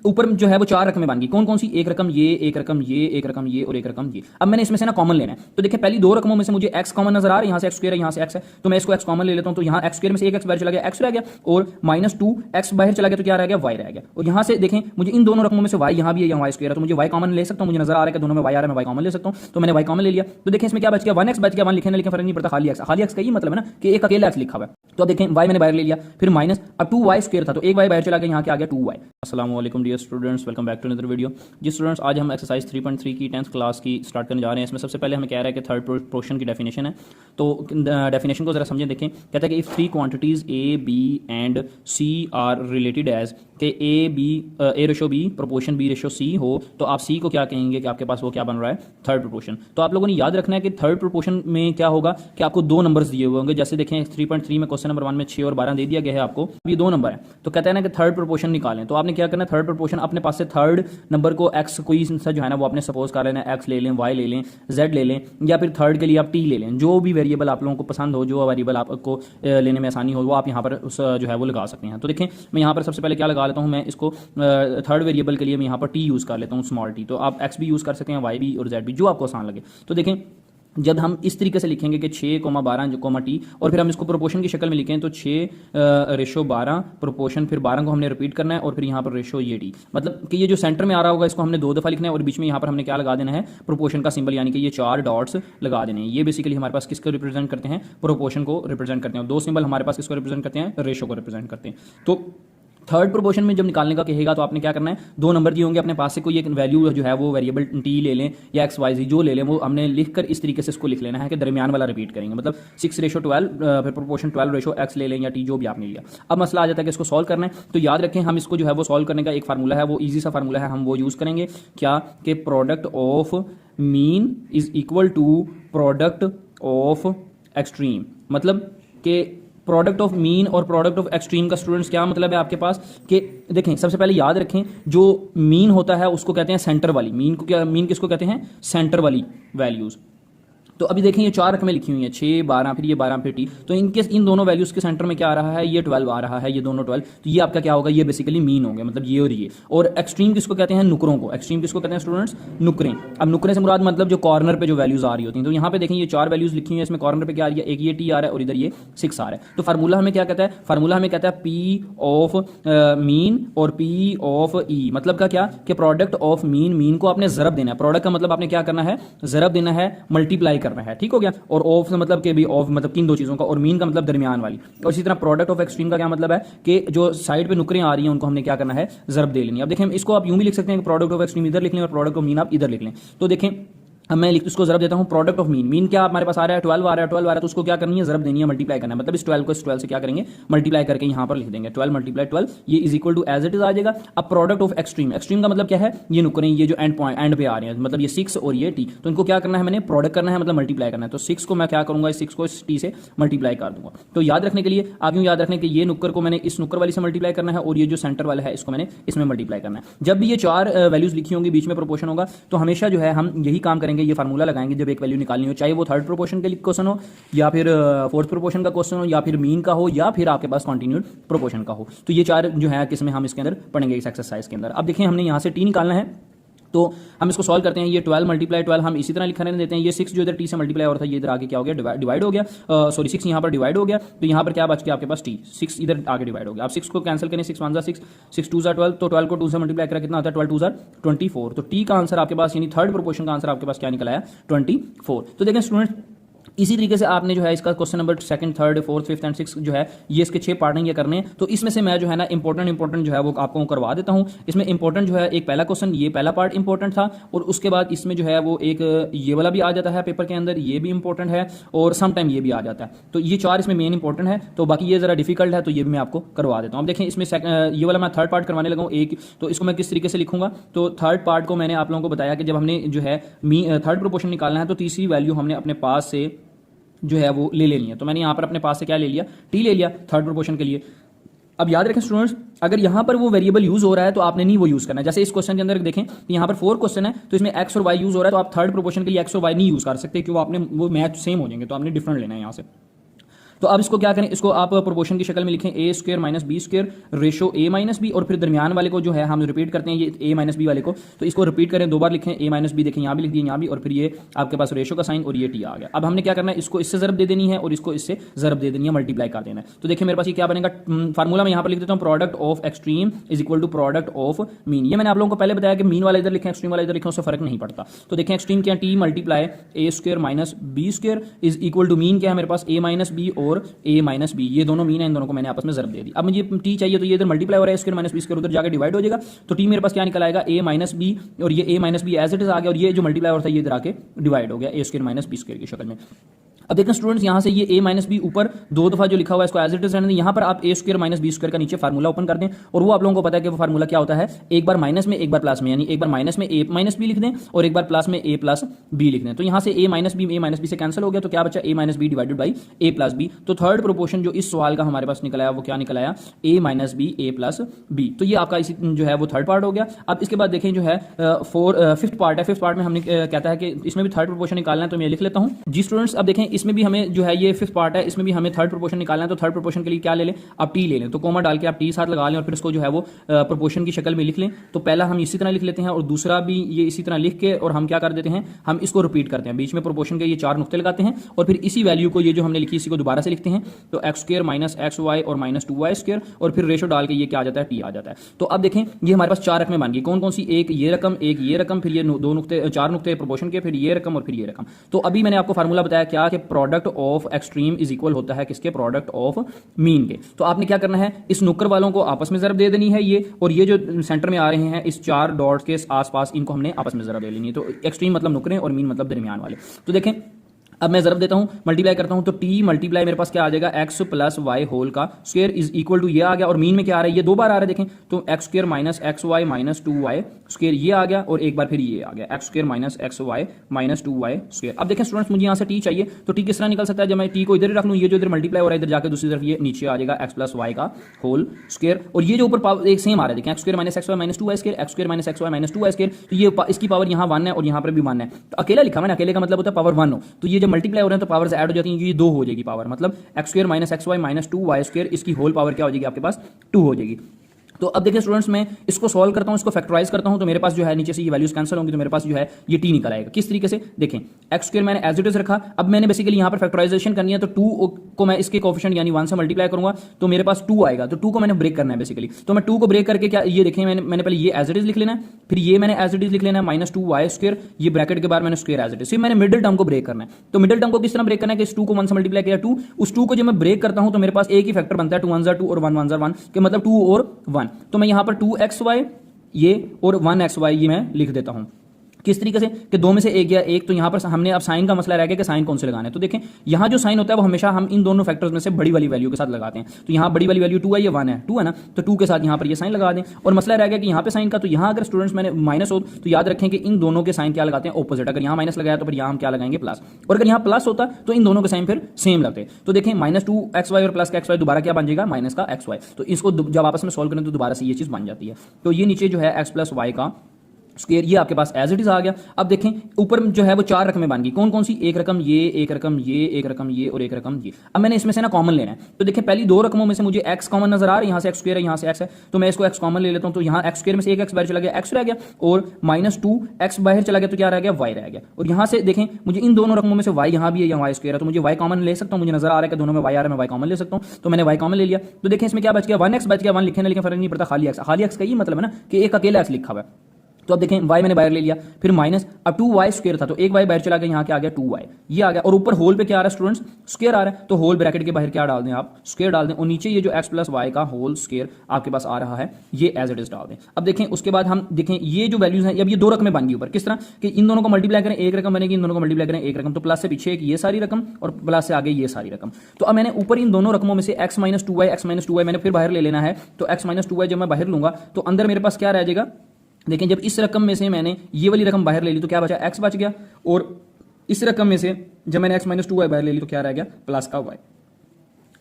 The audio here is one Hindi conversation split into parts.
ऊपर जो है वो 4 रकमें बन गई। कौन कौन सी? एक रकम ये, एक रकम ये, एक रकम ये और एक रकम ये। अब मैंने इसमें से ना कॉमन लेना है। तो देखिए पहली 2 रकमों में से मुझे x कॉमन नजर आ रहा है, यहाँ से x स्क्वायर है, यहाँ से x है, तो मैं इसको x कॉमन ले लेता हूँ। तो यहाँ x स्क्वायर में से एक x बाहर चला गया, x रह गया, और -2x बाहर चला गया, तो क्या रह गया? y रह गया। और यहाँ से देखें मुझे इन दोनों रकमों में से y यहाँ भी है, यहाँ y स्क्वायर है, तो मुझे y कॉमन ले सकता हूँ। मुझे नजर आ रहा है कि दोनों में y आ रहा है, मैं y कॉमन ले सकता हूँ, तो मैंने y कॉमन ले लिया। तो देखें इसमें क्या बच गया? 1x बच गया। 1 लिखे ना लिखे फर्क नहीं पड़ता, खाली x का ये मतलब है ना कि एक अकेला x लिखा हुआ है। तो अब देखें y मैंने बाहर ले लिया, फिर माइनस, अब 2y स्क्वायर था तो एक y बाहर चला गया, यहाँ क्या आ गया? 2y। अस्सलाम वालेकुम dear students, welcome back to another video. जी स्टूडेंट्स, आज हम एक्सरसाइज 3.3 की 10th क्लास की स्टार्ट करने जा रहे हैं। इसमें सबसे पहले हमें कह रहा है कि थर्ड पोर्शन की डेफिनेशन है, तो डेफिनेशन को जरा समझें। देखें, कहता है कि if 3 quantities A, B and C are related as कि A ratio B proportion B ratio C हो, तो आप सी को क्या कहेंगे कि आपके पास वो क्या बन रहा है? Third proportion. तो आप लोगों ने याद रखना है कि थर्ड प्रोपोर्शन में क्या होगा कि आपको 2 नंबर्स दिए हुए होंगे। जैसे देखें 3.3 में क्वेश्चन नंबर 1 में 6 और 12 दे दिया गया है आपको, ये 2 नंबर है, तो कहता है ना कि थर्ड प्रोपोर्शन निकालें। तो आपने क्या करना है? थर्ड प्रोपोर्शन अपने पास से थर्ड नंबर को एक्स कोई सा जो है ना वो आपने सपोज कर लेना है, एक्स ले लें, वाई ले लें, जेड ले लें, या फिर थर्ड के लिए आप टी ले लें। जो भी वेरिएबल आप लोगों को पसंद हो, जो वेरिएबल आपको लेने में आसानी हो, वो आप यहाँ पर उस जो है वो लगा सकते हैं। तो देखें मैं यहाँ पर सबसे पहले क्या लगा लेता हूँ, मैं इसको थर्ड वेरिएबल के लिए मैं यहाँ पर टी यूज़ कर लेता हूँ, स्मॉल टी। तो आप एक्स भी यूज़ कर सकते हैं, वाई भी और जेड भी, जो आपको आसान लगे। तो देखें जब हम इस तरीके से लिखेंगे कि 6,12 टी, और फिर हम इसको प्रोपोर्शन की शक्ल में लिखें तो 6:12 प्रोपोर्शन, फिर 12 को हमने रिपीट करना है, और फिर यहाँ पर रेशो ये टी, मतलब कि ये जो सेंटर में आ रहा होगा इसको हमने 2 दफ़ा लिखना है, और बीच में यहाँ पर हमने क्या लगा देना है? प्रोपोर्शन का सिंबल, यानी कि ये 4 डॉट्स लगा देने हैं। ये बेसिकली हमारे पास किसको रिप्रेजेंट करते हैं? प्रोपोर्शन को रिप्रेजेंट करते हैं। 2 सिंबल हमारे पास किसको रिप्रेजेंट करते हैं? रेशो को रिप्रेजेंट करते हैं। तो थर्ड प्रोपोर्शन में जब निकालने का कहेगा तो आपने क्या करना है? 2 नंबर दिए होंगे अपने पास से, कोई एक वैल्यू जो है वो वेरिएबल टी ले लें या एक्स वाई जी जो ले लें, वो हमने लिखकर इस तरीके से इसको लिख लेना है कि दरमियान वाला रिपीट करेंगे, मतलब 6:12, फिर प्रोपोर्शन 12 एक्स ले लें या टी जो भी आपने लिया। अब मसला आ जाता है कि इसको सॉल्व करना है, तो याद रखें हम इसको जो है वो सॉल्व करने का एक फार्मूला है, वो ईजी सा फार्मूला है, हम वो यूज़ करेंगे क्या? कि product of mean is equal to product of extreme. मतलब कि प्रोडक्ट ऑफ मीन और प्रोडक्ट ऑफ एक्सट्रीम का स्टूडेंट्स क्या मतलब है आपके पास? कि देखें सबसे पहले याद रखें, जो मीन होता है उसको कहते हैं सेंटर वाली। मीन को क्या, मीन किसको कहते हैं? सेंटर वाली वैल्यूज। तो अभी देखें ये 4 रकमें लिखी हुई हैं, 6, 12, फिर ये 12, फिर टी। तो इनके इन दोनों वैल्यूज के सेंटर में क्या आ रहा है? ये 12 आ रहा है, ये दोनों 12। तो ये आपका क्या होगा? ये बेसिकली मीन होंगे, मतलब ये और ये। और एक्सट्रीम किसको कहते हैं? नुकरों को। एक्सट्रीम किसको कहते हैं स्टूडेंट्स? नुकरें। अब नुकरे से मुराद मतलब जो कॉर्नर पे जो वैल्यूज आ रही होती हैं। तो यहाँ पे देखें ये 4 वैल्यूज लिखी हुई है, इसमें कॉर्नर पे क्या आ रही है? एक ये टी आ रहा है और इधर ये 6 आ रहा है। तो फार्मूला हमें क्या कहता है? फार्मूला हमें कहता है पी ऑफ मीन और पी ऑफ ई। मतलब का क्या? कि प्रोडक्ट ऑफ मीन, मीन को आपने जरब देना है। प्रोडक्ट का मतलब आपने क्या करना है? जरब देना है, मल्टीप्लाई करना है, ठीक हो गया। और ऑफ से मतलब कि भी ऑफ मतलब किन 2 चीज़ों का, और मीन का मतलब दरमियान वाली। और इसी तरह प्रोडक्ट ऑफ एक्सट्रीम का क्या मतलब है? कि जो साइड पे नुकरें आ रही हैं उनको हमने क्या करना है? जरब दे लेनी है। अब देखें इसको आप यूं भी लिख सकते हैं कि प्रोडक्ट ऑफ एक्सट्रीम इधर लिख लें और प्रोडक्ट ऑफ मीन आप इधर लिख लें। तो देखें अब मैं इसको जरब देता हूं, प्रोडक्ट ऑफ मीन। मीन क्या हमारे पास आ रहा है? 12 आ रहा है, 12 आ रहा है, तो उसको क्या करनी है? जरब देनी है, मल्टीप्लाई करना है। मतलब इस 12 को इस 12 से क्या करेंगे? मल्टीप्लाई करके यहां पर लिख देंगे 12 × 12, ये is equal to as it is आ जाएगा। अब प्रोडक्ट ऑफ एक्सट्रीम, एक्सट्रीम का मतलब क्या है? ये नुकरें, ये जो एंड पॉइंट एंड पे आ रहे हैं, मतलब ये 6 और ये टी। तो इनको क्या करना है? मैंने प्रोडक्ट करना है, मतलब मल्टीप्लाई करना है। तो 6 को मैं क्या करूंगा? इस 6 को इस टी से मल्टीप्लाई कर दूंगा। तो याद रखने के लिए आप यूं याद रखने कि ये नुक्कर को मैंने इस नुक्कर वाली से मल्टीप्लाई करना है, और ये जो सेंटर वाला है इसको मैंने इसमें मल्टीप्लाई करना है। जब भी ये 4 वैल्यूज लिखी होंगी, बीच में प्रोपोर्शन होगा, तो हमेशा जो है हम यही काम करेंगे, ये फार्मूला लगाएंगे जब एक वैल्यू निकालनी हो, चाहे वो थर्ड प्रोपोर्शन के लिए क्वेश्चन हो, या फिर फोर्थ प्रोपोर्शन का क्वेश्चन हो, या फिर मीन का हो, या फिर आपके पास कॉन्टिन्यूड प्रोपोर्शन का हो। तो ये 4 जो है किसमें हम इसके अंदर पढ़ेंगे, इस एक्सरसाइज के अंदर। अब देखिए हमने यहाँ से टी निकालना है, तो हम इसको सॉल्व करते हैं। ये 12 × 12 हम इसी तरह लिखा रहने देते हैं। ये 6 जो इधर टी से मल्टीप्लाई हो रहा था, ये इधर आगे क्या हो गया? डिवाइड हो गया। सॉरी 6 यहाँ पर डिवाइड हो गया, तो यहाँ पर क्या बच गया आपके पास? टी। 6 इधर आगे डिवाइड हो गया। आप 6 को कैंसिल करें, 6 1 6, 6 2 12, तो 12 को 2 से मल्टीप्लाई करा कितना आता है? 12 2 24। तो टी का आंसर आपके पास, यानी थर्ड प्रोपोर्शन का आंसर आपके पास क्या निकला है? 24। तो देखें स्टूडेंट, इसी तरीके से आपने जो है इसका question number 2nd, 3rd, 4th, 5th and 6th जो है ये इसके 6 पार्ट ये करने हैं। तो इसमें से मैं जो है ना इंपॉर्टेंट जो है वो आपको करवा देता हूं। इसमें इंपॉर्टेंट जो है एक पहला क्वेश्चन, ये पहला पार्ट इंपॉर्टेंट था, और उसके बाद इसमें जो है वो एक ये वाला भी आ जाता है पेपर के अंदर, ये भी इंपॉर्टेंट है, और सम टाइम ये भी आ जाता है। तो ये 4 इसमें मेन इंपॉर्टेंट है। तो बाकी ये जरा डिफिकल्ट है, तो ये भी मैं आपको करवा देता हूँ। अब देखें इसमें ये वाला मैं थर्ड पार्ट करवाने लगा हूँ एक, तो इसको मैं किस तरीके से लिखूंगा? तो थर्ड पार्ट को मैंने आप लोगों को बताया कि जब हमने जो है थर्ड प्रोपोर्शन निकालना है, तो तीसरी वैल्यू हमने अपने पास से जो है वो ले लेनी है। तो मैंने यहाँ पर अपने पास से क्या ले लिया? टी ले लिया थर्ड प्रोपोर्शन के लिए। अब याद रखें स्टूडेंट्स, अगर यहाँ पर वो वेरिएबल यूज हो रहा है तो आपने नहीं वो यूज करना है। जैसे इस क्वेश्चन के अंदर देखें, तो यहाँ पर 4 क्वेश्चन है, तो इसमें एक्स और वाई यूज हो रहा है, तो आप थर्ड प्रोपोर्शन के लिए एक्स और वाई नहीं यूज कर सकते, क्योंकि आपने वो मैच सेम हो जाएंगे, तो आपने डिफरेंट लेना है यहाँ से। तो अब इसको क्या करें, इसको आप प्रोपोर्शन की शक्ल में लिखें a square minus B square ratio a minus b, और फिर दरमियान वाले को जो है हम रिपीट करते हैं ये ए माइनस बी वाले को, तो इसको रिपीट करें, दो बार लिखें ए माइनस बी, देखें यहाँ भी लिख दिए यहाँ भी, और फिर ये आपके पास रेशो का साइन और ये टी आ गया। अब हमने क्या करना है, इसको इससे ज़रब दे देनी है और इसको इससे ज़रब दे देनी है, मल्टीप्लाई कर देना है। तो देखिए मेरे पास ये क्या बनेगा, फार्मूला मैं यहाँ पर लिख देता हूँ, product of extreme is equal to product of mean. ये मैंने आप लोगों को पहले बताया कि मीन वाला इधर लिखें, एक्सट्रीम वाला इधर लिखें, उससे फर्क नहीं पड़ता। तो देखें एक्सट्रीम क्या, T multiply A square minus B square is equal to mean क्या है मेरे पास, ए माइनस बी और ए माइनस बी, ये दोनों मीन है, इन दोनों को मैंने आपस में ज़रब दे दी। अब मुझे टी चाहिए, तो ये इधर मल्टीप्लाई हो रहा है, स्क्वायर माइनस बी स्क्वायर उधर जाकर डिवाइड हो जाएगा, तो टी मेरे पास क्या निकल आएगा, ए माइनस बी, और ये a minus b as it is आ गया, और ये जो मल्टीप्लाई होता है ये इधर आके डिवाइड हो गया ए स्क्वायर माइनस बी स्क्वायर की शक्ल में। अब देखें स्टूडेंट्स, यहाँ से ये a माइनस बी ऊपर दो दफा जो लिखा हुआ है इसको एज इट इज रहने दें, यहाँ पर आप a square minus B square का नीचे फार्मूला ओपन कर दें, और वो आप लोगों को पता है कि वो फार्मूला क्या होता है, एक बार माइनस में एक बार प्लस में, यानी एक बार माइनस में a माइनस बी लिख दें और एक बार प्लस में a प्लस बी लिख दें। तो यहाँ से a माइनस बी से कैंसिल हो गया, तो क्या बचा a minus B divided by a plus B. तो थर्ड प्रोपोर्शन जो इस सवाल का हमारे पास निकल आया वो क्या निकल आया, a minus B a plus B. तो ये आपका इसी जो है वो थर्ड पार्ट हो गया। अब इसके बाद देखें जो है फिफ्थ पार्ट है, फिफ्थ पार्ट में हमने कहता है कि इसमें भी थर्ड प्रोपोर्शन निकालना है, तो मैं लिख लेता हूँ जी स्टूडेंट्स। अब देखें इसमें भी हमें जो है ये फिफ्थ पार्ट है, इसमें भी हमें थर्ड प्रोपोर्शन निकालना है, तो थर्ड प्रोपोर्शन के लिए क्या ले लें, आप टी ले लें, तो कोमा डाल के आप टी साथ लगा लें और फिर इसको जो है वो प्रोपोर्शन की शक्ल में लिख लें। तो पहला हम इसी तरह लिख लेते हैं और दूसरा भी ये इसी तरह लिख के, और हम क्या कर देते हैं, हम इसको रिपीट करते हैं, बीच में प्रोपोर्शन के ये चार नुक्ते लगाते हैं और फिर इसी वैल्यू को ये जो हमने लिखी इसी को दोबारा से लिखते हैं। तो X square minus X Y और माइनस 2y स्क्वायर, और फिर रेशो डाल के ये क्या आ जाता है, टी आ जाता है। तो अब देखें ये हमारे पास चार रकमें बन गई, कौन कौन सी, एक ये रकम, फिर ये दो नुक्ते, चार नुक्ते प्रोपोर्शन के, फिर ये रकम और फिर ये रकम। तो अभी मैंने आपको फार्मूला बताया क्या कि product of extreme is equal होता है किसके, प्रोडक्ट ऑफ मीन के। तो आपने क्या करना है, इस नुक्कर वालों को आपस में ज़रब दे देनी है ये, और ये जो सेंटर में आ रहे हैं इस चार डॉट्स के आसपास इनको हमने आपस में ज़रब दे लेनी है। तो एक्सट्रीम मतलब नुकरे और मीन मतलब दरमियान वाले। तो देखें अब मैं ज़रब देता हूं, मल्टीप्लाई करता हूं, तो टी मल्टीप्लाई मेरे पास क्या आ जाएगा, एक्स प्लस वाई होल का स्क्वायर इज इक्वल टू ये आ गया, और मीन में क्या आ रहा है, ये दो बार आ रहा है देखें, तो X square minus X Y minus 2y square ये आ गया, और एक बार फिर ये आ गया X square minus X Y minus 2y square. अब देखें स्टूडेंट्स मुझे यहाँ से टी चाहिए, तो टी किस तरह निकल सकता है, जब मैं टी को इधर ही रख लूँ, ये जो इधर मल्टीप्लाई हो रहा है इधर जाकर दूसरी तरफ ये नीचे आ जाएगा एक्स प्लस वाई का होल स्क्वायर, और ये जो ऊपर पावर एक सेम आ रहा है देखें, X square minus X Y minus 2y square, X square minus X Y minus 2y square, तो ये इसकी पावर यहाँ 1 है और यहाँ पर भी 1 है, तो अकेला लिखा मैंने, अकेले का मतलब होता है पावर 1 हो, तो ये जब मल्टीप्लाई हो रहे हैं तो पावर ऐड हो जाती है, ये 2 हो जाएगी पावर, मतलब X square minus X Y minus 2y square, इसकी होल पावर क्या हो जाएगी आपके पास 2 हो जाएगी। तो अब देखिए स्टूडेंट्स मैं इसको सॉल्व करता हूं, इसको फैक्टराइज करता हूं, तो मेरे पास जो है नीचे से ये वैल्यूज कैंसिल होंगी, तो मेरे पास जो है ये टी निकल आएगा। किस तरीके से देखें, एक्स स्क्वायर मैंने एज इट इज रखा, अब मैंने बेसिकली यहां पर फैक्टराइजेशन करनी है, तो 2 को मैं इसके कोएफिशिएंट यानी 1 से मल्टीप्लाई करूंगा तो मेरे पास 2 आएगा, तो 2 को मैंने ब्रेक करना है बेसिकली। तो मैं 2 को ब्रेक करके क्या, ये देखें मैंने पहले ये एज इट इज लिख लेना है, फिर ये मैंने एज इट इज लिख लेना है माइनस 2y स्क्वायर, ये ब्रैकेट के बाद मैंने स्क्वायर एज इट इज, मैंने मिडिल टर्म को ब्रेक करना है। तो मिडिल टर्म को किस तरह ब्रेक करना है कि इस 2 को 1 से मल्टीप्लाई किया 2, उस 2 को जब मैं ब्रेक करता हूं तो मेरे पास एक ही फैक्टर बनता है, 2 1 2 और 1 1 1 के मतलब 2 और 1, तो मैं यहां पर 2xy ये और 1xy ये मैं लिख देता हूं। किस तरीके से कि दो में से एक या एक, तो यहां पर हमने अब साइन का मसला रह गया कि साइन कौन से लगाने हैं। तो देखें यहां जो साइन होता है वो हमेशा हम इन दोनों फैक्टर्स में से बड़ी वाली वैल्यू के साथ लगाते हैं, तो यहां बड़ी वाली वैल्यू 2 है, ये 1 है, 2 है ना, तो 2 के साथ यहां पर ये साइन लगा दें, और मसला रह गया कि यहां पे साइन का, तो यहां अगर स्टूडेंट्स मैंने माइनस हो तो याद रखें कि इन दोनों के साइन क्या लगाते हैं, ऑपोजिट। अगर यहां माइनस लगाया तो फिर यहां हम क्या लगाएंगे, प्लस, और अगर यहां प्लस होता तो इन दोनों के साइन फिर सेम लगते। तो देखें माइनस 2xy और प्लस का xy दोबारा क्या बन जाएगा, माइनस का xy, तो इसको जब आपस में सोल्व करें तो दोबारा से ये चीज बन जाती है। तो ये नीचे जो है x प्लस वाई का स्क्वायर ये आपके पास एज इट इज आ गया। अब देखें ऊपर जो है वो चार रकमें बन गई, कौन कौन सी, एक रकम ये, एक रकम ये, एक रकम ये और एक रकम ये। अब मैंने इसमें से ना कॉमन लेना है, तो देखें पहली दो रकमों में से मुझे x कॉमन नजर आ रहा है, यहाँ से x स्क्वायर है, यहाँ से x है, तो मैं इसको x कॉमन ले लेता हूँ, तो यहाँ x स्क्वायर में से एक x बाहर चला गया, x रह गया, और माइनस 2x बाहर चला गया तो क्या रह गया, y रह गया। और यहाँ से देखें मुझे इन दोनों रकमों में से y यहाँ भी है, यहाँ y स्क्वायर है, तो मुझे y कॉमन ले सकता हूँ, मुझे नजर आ रहा है कि दोनों में y आ रहा है, मैं y कॉमन ले सकता हूँ, तो मैंने y कॉमन ले लिया। तो देखें इसमें क्या बच गया, 1x बच गया, 1 लिखे ना लिखे फर्क नहीं पड़ता, खाली x का ये मतलब है ना कि एक अकेला x लिखा हुआ है। तो अब देखें y मैंने बाहर ले लिया, फिर माइनस, अब 2y स्क्वायर था तो एक y बाहर चला गया, यहाँ क्या आ गया 2y ये आ गया, और ऊपर होल पे क्या आ रहा है स्टूडेंट्स, स्क्वायर आ रहा है, तो होल ब्रैकेट के बाहर क्या डाल दें आप, स्क्वायर डाल दें, और नीचे ये जो x प्लस वाई का होल स्क्वायर आपके पास आ रहा है ये एज इट इज डाल दें। अब देखें उसके बाद हम देखें ये जो वैल्यूज हैं, अब ये दो रकमें बन गई ऊपर, किस तरह कि इन दोनों को मल्टीप्लाई करें एक रकम बनेगी, इन दोनों को मल्टीप्लाई करें एक रकम, तो प्लस से पीछे एक ये सारी रकम और प्लस से आगे ये सारी रकम। तो अब मैंने ऊपर इन दोनों रकमों में से x माइनस 2y मैंने फिर बाहर ले लेना है, तो x माइनस 2y जब मैं बाहर लूंगा तो अंदर मेरे पास क्या रह जाएगा, देखें जब इस रकम में से मैंने ये वाली रकम बाहर ले ली तो क्या बचा, x बच गया, और इस रकम में से जब मैंने x माइनस 2y बाहर ले ली तो क्या रह गया, प्लस का y।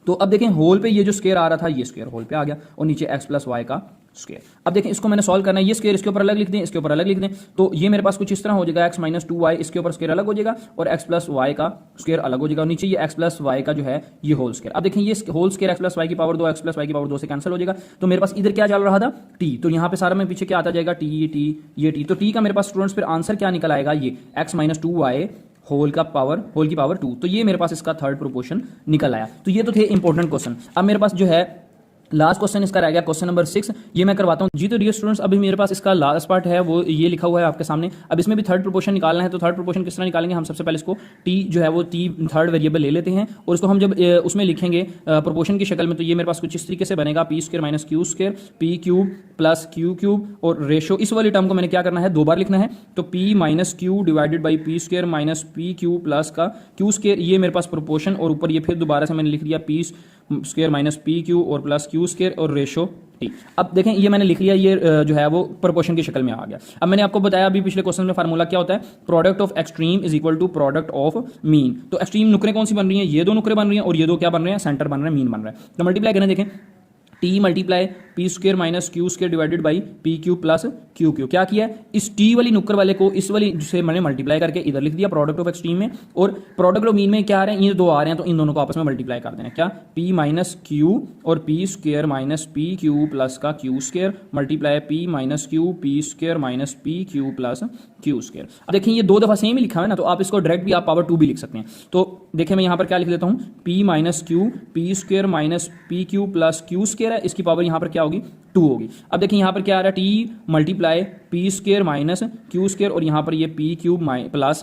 तो अब देखें होल पे ये जो स्क्वायर आ रहा था ये स्क्वायर होल पे आ गया, और नीचे x प्लस वाई का स्क्वायर। अब देखें इसको मैंने सॉल्व करना है, ये स्क्वायर इसके ऊपर अलग लिख दें, इसके ऊपर अलग लिख दें, तो ये मेरे पास कुछ इस तरह हो जाएगा x माइनस 2y, इसके ऊपर स्क्वायर अलग हो जाएगा और x प्लस वाई का स्क्वायर अलग हो जाएगा और नीचे ये x प्लस वाई का जो है ये होल स्क्वायर। अब देखें ये whole square x plus Y की पावर 2 x प्लस वाई की पावर 2 से कैंसिल हो जाएगा, तो मेरे पास इधर क्या चल रहा था t, तो यहाँ पे सारा में पीछे क्या आता जाएगा t ये t, तो t का मेरे पास स्टूडेंट्स फिर आंसर क्या निकल आएगा, ये x माइनस 2y होल की पावर 2, तो ये मेरे पास इसका थर्ड प्रोपोर्शन निकल आया। तो ये तो थे इंपॉर्टेंट क्वेश्चन। अब मेरे पास जो है लास्ट क्वेश्चन इसका रह गया, क्वेश्चन नंबर 6, ये मैं करवाता हूँ जी। तो डियर स्टूडेंट्स अभी मेरे पास इसका लास्ट पार्ट है वो ये लिखा हुआ है आपके सामने। अब इसमें भी थर्ड प्रोपोर्शन निकालना है, तो थर्ड प्रोपोर्शन किस तरह निकालेंगे, हम सबसे पहले इसको t जो है वो t थर्ड वेरिएबल ले लेते हैं और इसको हम जब उसमें लिखेंगे प्रोपोर्शन की शक्ल में, तो ये मेरे पास कुछ इस तरीके से बनेगा p square minus Q square p cube plus Q cube और रेशो, इस वाली टर्म को मैंने क्या करना है 2 बार लिखना है, तो p minus Q divided by P square minus P Q plus का क्यू स्क्वायर, ये मेरे पास प्रोपोर्शन और ऊपर ये फिर दोबारा से मैंने लिख दिया p square minus P Q और प्लस क्यू स्क्वायर और रेशो t। अब देखें ये मैंने लिख लिया, ये जो है वो प्रोपोर्शन की शक्ल में आ गया। अब मैंने आपको बताया अभी पिछले क्वेश्चन में फार्मूला क्या होता है, product of extreme is equal to product of mean. तो एक्सट्रीम नुकरे कौन सी बन रही हैं, ये दो नुकरे बन रही हैं और ये दो क्या बन रहे हैं, सेंटर बन रहे हैं, मीन बन रहा है। तो मल्टीप्लाई करें, देखें t multiply P square minus Q square divided by P Q plus Q Q. क्या किया है, इस t वाली नुक्कर वाले को इस वाली से मैंने मल्टीप्लाई करके इधर लिख दिया प्रोडक्ट ऑफ एक्सट्रीम में, और प्रोडक्ट ऑफ मीन में क्या आ रहे हैं, ये दो आ रहे हैं, तो इन दोनों को आपस में मल्टीप्लाई कर देना। क्या p माइनस क्यू और p square minus P Q plus का q square multiply p minus Q P square minus P Q plus Q square. अब देखिए ये दो दफा सेम ही लिखा है ना, तो आप इसको डायरेक्ट भी आप पावर 2 भी लिख सकते हैं। तो देखिए मैं यहाँ पर क्या लिख देता हूँ, p minus Q P square minus P Q plus Q square है, इसकी पावर यहाँ पर क्या होगी 2 होगी। अब देखिए यहाँ पर क्या आ रहा है, t multiply P square minus Q square और यहाँ पर ये P cube plus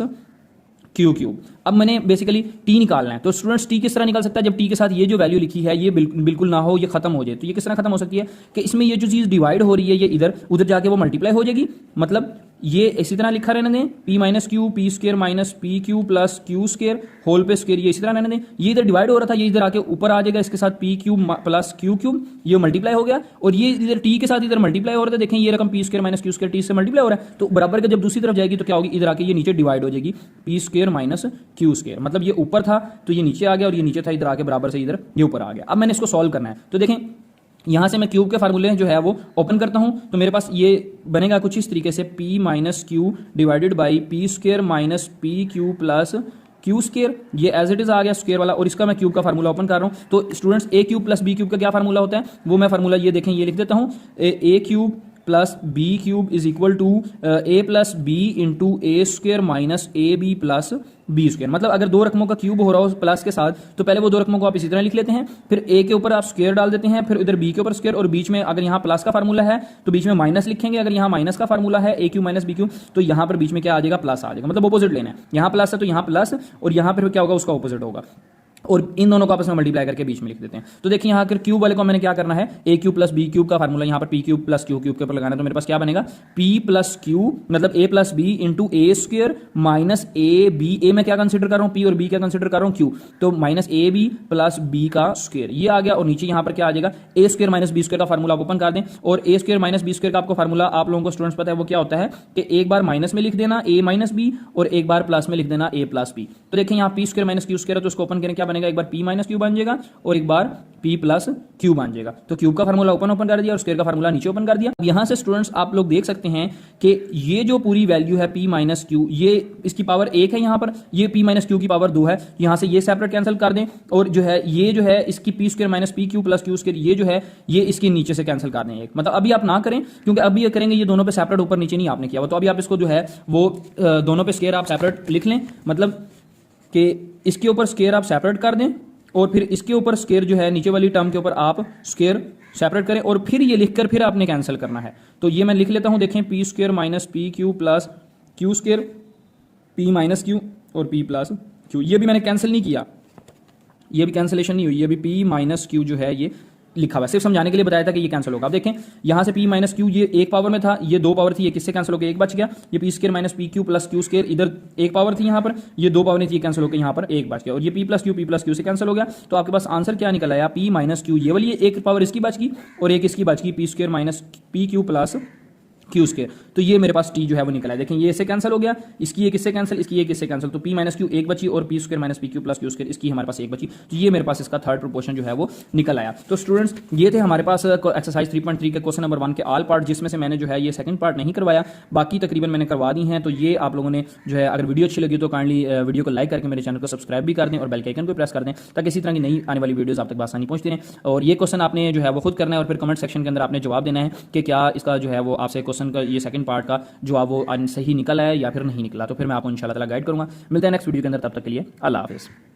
Q cube. अब मैंने बेसिकली t निकालना है, तो स्टूडेंट्स t किस तरह निकाल सकता है, जब t के साथ ये जो वैल्यू लिखी है ये बिल्कुल ना हो, ये खत्म हो जाए। तो ये किस तरह खत्म हो सकती है कि इसमें ये जो चीज़ डिवाइड हो रही है ये इधर उधर जाके वो मल्टीप्लाई हो जाएगी, मतलब ये इसी तरह लिखा रहने दें, p minus Q P square minus P Q plus Q square whole पे स्क्वायर, ये इसी तरह रहने दें। ये इधर डिवाइड हो रहा था, ये इधर आके ऊपर आ जाएगा, इसके साथ P cube plus Q cube, ये मल्टीप्लाई हो गया, और ये इधर t के साथ इधर मल्टीप्लाई हो रहा था। देखें ये रकम P square minus Q square t से मल्टीप्लाई हो रहा है, तो बराबर के जब दूसरी तरफ जाएगी तो क्या होगी, इधर आके ये नीचे डिवाइड हो जाएगी, P square minus Q square, मतलब ये ऊपर था तो ये नीचे आ गया और ये नीचे था इधर आके बराबर से इधर ये ऊपर आ गया। अब मैंने इसको सॉल्व करना है, तो देखें यहाँ से मैं क्यूब के फार्मूले जो है वो ओपन करता हूँ, तो मेरे पास ये बनेगा कुछ इस तरीके से, p minus Q divided by P square minus P Q plus Q square, ये एज इट इज आ गया स्क्वायर वाला, और इसका मैं क्यूब का फार्मूला ओपन कर रहा हूँ। तो स्टूडेंट्स ए क्यूब प्लस बी क्यूब का क्या फार्मूला होता है, वो मैं फार्मूला ये देखें ये लिख देता हूँ, a cube plus b cube is equal to a plus b into a square minus A B plus b square. मतलब अगर दो रकमों का क्यूब हो रहा हो प्लस के साथ, तो पहले वो दो रकमों को आप इसी तरह लिख लेते हैं, फिर ए के ऊपर आप स्क्वायर डाल देते हैं, फिर इधर बी के ऊपर स्क्वायर, और बीच में अगर यहाँ प्लस का फार्मूला है तो बीच में माइनस लिखेंगे, अगर यहाँ माइनस का फार्मूला है ए क्यू माइनस बी क्यू तो यहाँ पर बीच में क्या आ जाएगा, प्लस आ जाएगा, मतलब अपोजिट लेना है। यहाँ प्लस है तो यहाँ प्लस, और यहाँ पर क्या होगा, उसका अपोजिट होगा, और इन दोनों को आपस में मल्टीप्लाई करके बीच में लिख देते हैं। तो देखिए यहाँ अगर क्यूब वाले को मैंने क्या करना है, ए क्यूब प्लस बी क्यूब का फार्मूला यहाँ पर P cube plus Q cube के ऊपर लगाना है, तो मेरे पास क्या बनेगा, पी प्लस क्यू मतलब a plus b into a square minus A b, ए मैं क्या कंसिडर कर रहा हूँ पी और बी क्या कंसिडर कर रहा हूँ क्यू, तो minus A B plus B का स्क्वायर ये आ गया, और नीचे यहाँ पर क्या आ जाएगा, ए स्क्वायर माइनस बी स्क्वायर का फार्मूला आप ओपन कर दें, और ए स्क्वायर माइनस बी स्क्वायर का आपको फार्मूला आप लोगों को स्टूडेंट्स पता है वो क्या होता है कि एक बार माइनस में लिख देना ए माइनस बी और एक बार प्लस में लिख देना ए प्लस बी। तो देखिए यहाँ P square minus Q square है, तो उसको ओपन करें क्या बनेगा, एक बार पी माइनस क्यू बन जाएगा और एक बार p प्लस क्यू बन जाएगा। तो क्यूब का फार्मूला ओपन कर दिया और स्क्वायर का फार्मूला नीचे ओपन कर दिया। यहां से स्टूडेंट्स आप लोग देख सकते हैं कि ये जो पूरी वैल्यू है p माइनस क्यू, ये इसकी पावर 1 है, यहाँ पर ये p माइनस क्यू की पावर 2 है, यहां से ये सेपरेट कैंसिल कर दें, और जो है ये जो है इसकी P square minus P Q plus Q square ये जो है ये इसके नीचे से कैंसिल कर दें एक, मतलब अभी आप ना करें क्योंकि अभी ये करेंगे ये दोनों पे सेपरेट ऊपर नीचे नहीं आपने किया हुआ, तो अभी आप इसको जो है वो दोनों पे स्क्वायर आप सेपरेट लिख लें, मतलब कि इसके ऊपर स्क्वायर आप सेपरेट कर दें और फिर इसके ऊपर स्क्वायर जो है नीचे वाली टर्म के ऊपर आप स्क्वायर सेपरेट करें, और फिर ये लिखकर फिर आपने कैंसिल करना है। तो ये मैं लिख लेता हूं, देखें P square minus P Q plus Q square, P minus q और पी प्लस क्यू, ये भी मैंने कैंसिल नहीं किया, ये भी कैंसिलेशन नहीं हुई, ये भी पी माइनस क्यू जो है ये लिखा हुआ है, सिर्फ समझाने के लिए बताया था कि ये कैंसिल होगा। अब देखें यहाँ से p माइनस क्यू ये एक पावर में था, ये 2 पावर थी, ये किससे कैंसिल होकर एक बच गया, ये P square minus P Q plus Q square इधर एक पावर थी यहाँ पर, ये 2 पावर नहीं थी, ये कैंसिल होकर यहाँ पर एक बच गया, और ये p प्लस क्यू से कैंसिल हो गया। तो आपके पास आंसर क्या निकल आया, p माइनस क्यू ये वाली एक पावर इसकी बच गई और एक इसकी बच गई, P square minus P Q plus Q square. तो ये मेरे पास टी जो है वो निकला है। देखें ये इससे कैंसिल हो गया, इसकी एक इससे कैंसिल, इसकी एक इससे कैंसिल, तो पी माइनस क्यू एक बची और p square minus P Q plus Q square इसकी हमारे पास एक बची। तो ये मेरे पास इसका थर्ड प्रोपोर्शन जो है वो निकल आया। तो स्टूडेंट्स ये थे हमारे पास एक्सरसाइज 3.3 के क्वेश्चन नंबर 1 के ऑल पार्ट, जिसमें से मैंने जो है ये सेकंड पार्ट नहीं करवाया, बाकी तकरीबन मैंने करवा दी हैं। तो ये आप लोगों ने जो है अगर वीडियो अच्छी लगी तो काइंडली वीडियो को लाइक करके मेरे चैनल को सब्सक्राइब भी कर दें और बेल के आइकन को प्रेस कर दें, ताकि इसी तरह की नई आने वाली वीडियोस आप तक आसानी पहुंचती रहें। और ये क्वेश्चन आपने जो है वो खुद करना है और फिर कमेंट सेक्शन के अंदर आपने जवाब देना है कि क्या इसका जो है वो आपसे क्वेश्चन का ये सेकंड पार्ट का जवाब वो सही निकला है या फिर नहीं निकला। तो फिर मैं आपको इंशाल्लाह ताला गाइड करूंगा। मिलते हैं नेक्स्ट वीडियो के अंदर, तब तक के लिए अल्लाह हाफिज़।